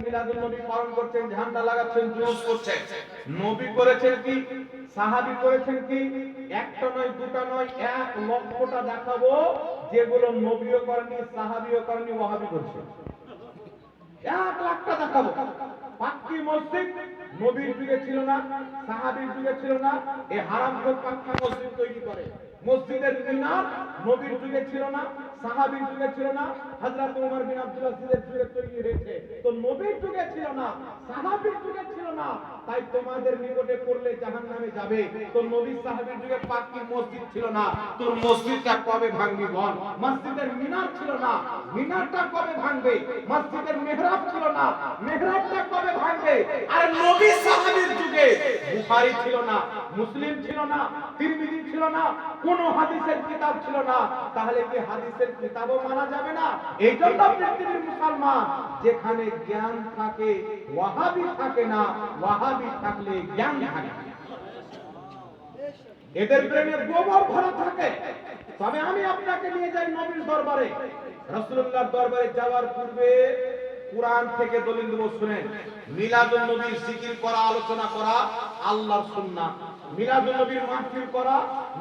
মিলাদুন নবী পালন করছেন, ঝান্ডা লাগাচ্ছেন, জুলুস করছেন। নবী করেছেন কি, সাহাবী করেছেন কি? একটা নয়, দুটা নয়, 1,00,000টা দেখাবো যেগুলো নবীও করেনি, সাহাবীও করেনি, ওয়াহাবী করছে। 1,00,000টা দেখাবো। পাক্কি মসজিদ নবীর যুগে ছিল না, সাহাবীর যুগে ছিল না, এই হারামখোর পাক্কা মসজিদ তৈরি করে। মসজিদের মিনার নবীর যুগে ছিল না, সাহাবীর যুগে ছিল না, হযরত ওমর বিন আব্দুল আজিজের যুগে তৈরি হয়েছে। তো নবীর যুগে ছিল না, সাহাবীর যুগে ছিল না, তাই তোমাদের নিকটে পড়লে জাহান্নামে যাবে। তো নবী সাহাবীর যুগে পাক্কি মসজিদ ছিল না, তোর মসজিদটা কবে ভাঙবি বল? মসজিদের মিনার ছিল না, মিনারটা কবে ভাঙবে? মসজিদের মেহরাব ছিল না, মেহরাবটা কবে ভাঙবে? আর নবী সাহাবীর যুগে বুখারী ছিল না, মুসলিম ছিল না, তিরমিজি ছিল না, কোন হাদিসের কিতাব ছিল না। তাহলে কি হাদিসের কিতাবও মানা যাবে না? এই জন্য পৃথিবীর মুসলমান যেখানে জ্ঞান থাকে ওয়াহাবি থাকে না, ওয়াহাবি থাকলে জ্ঞান থাকে। এদের প্রেমে গোবর ভরা থাকে। তবে আমি আপনাকে নিয়ে যাই নবীর দরবারে। রাসূলুল্লাহর দরবারে যাওয়ার পূর্বে কুরআন থেকে দলিল দেব, শুনেন। মিলাদুন নবীর জিকির করা, আলোচনা করা আল্লাহর সুন্নাত। মিলাদুন নবীর মাহফিল করা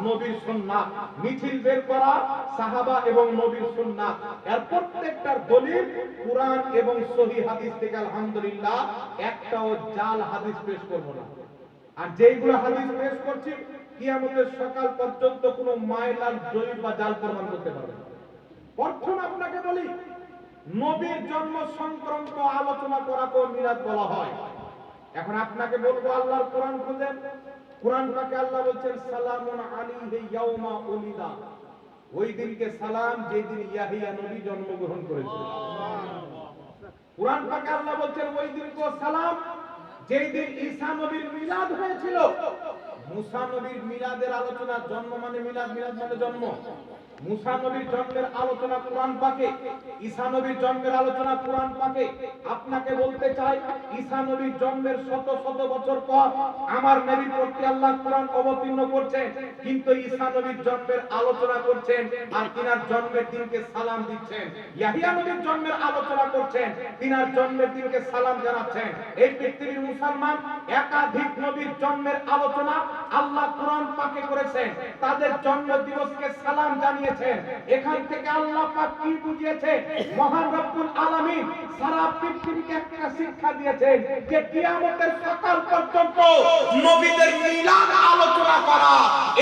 নবীর সুন্নাত। মিছিল বের করা সাহাবা এবং নবীর সুন্নাত। এর প্রত্যেকটার দলিল কুরআন এবং সহিহ হাদিস থেকে। আলহামদুলিল্লাহ, একটাও জাল হাদিস পেশ করব না। আর যেইগুলো হাদিস পেশ করছি কিয়ামতের সকাল পর্যন্ত কোনো মাইলাল জয়ী বা জাল প্রমাণ করতে পারবে না। প্রথম আপনাকে বলি, নবীর জন্ম সংক্রান্ত আলোচনা করাকে মিলাদ বলা হয়। এখন আপনাকে বলবো আল্লাহর কোরআন খুঁজেন। কোরআন পাকে আল্লাহ বলছেন সালামুন আলাইহি ইয়াউমা উলিদা। ওই দিনকে সালাম যেদিন ইয়াহিয়া নবী জন্মগ্রহণ করেছিলেন। কোরআন পাকে আল্লাহ বলছেন ওই দিনকে সালাম যেই দিন ঈসা নবীর মিলাদ হয়েছিল। মুসা নবীর মিলাদের আলোচনা, জন্ম মানে মিলাদ, মিলাদ মানে জন্ম। মুসা নবীর জন্মের আলোচনা কোরআন পাকে, ঈসা নবীর জন্মের আলোচনা কোরআন পাকে। আপনাকে বলতে চাই, ঈসা নবীর জন্মের শত শত বছর পর আমার নবীর প্রতি আল্লাহ কোরআন অবতীর্ণ করছেন, কিন্তু ঈসা নবীর জন্মের আলোচনা করছেন আর তিনার জন্মের দিনকে সালাম দিচ্ছেন। ইয়াহিয়া নবীর জন্মের আলোচনা করছেন, তিনার জন্মের দিনকে সালাম জানাচ্ছেন। এই পৃথিবীর মুসলমান একাধিক নবীর জন্মের আলোচনা আল্লাহ কোরআন পাকে করেছেন, তাদের জন্ম দিবসকে সালাম জানিয়েছেন। এখান থেকে আল্লাহ পাক কি বুঝিয়েছে? মহান রব্বুল আলামিন সারা পৃথিবীকে একটা শিক্ষা দিয়েছেন যে কিয়ামতের সকাল পর্যন্ত নবীদের মিলাদ আলোচনা করা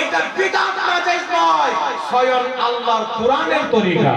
এটা বিদআত না, জায়েজ নয়, স্বয়ং আল্লাহর কোরআনের তরিকা।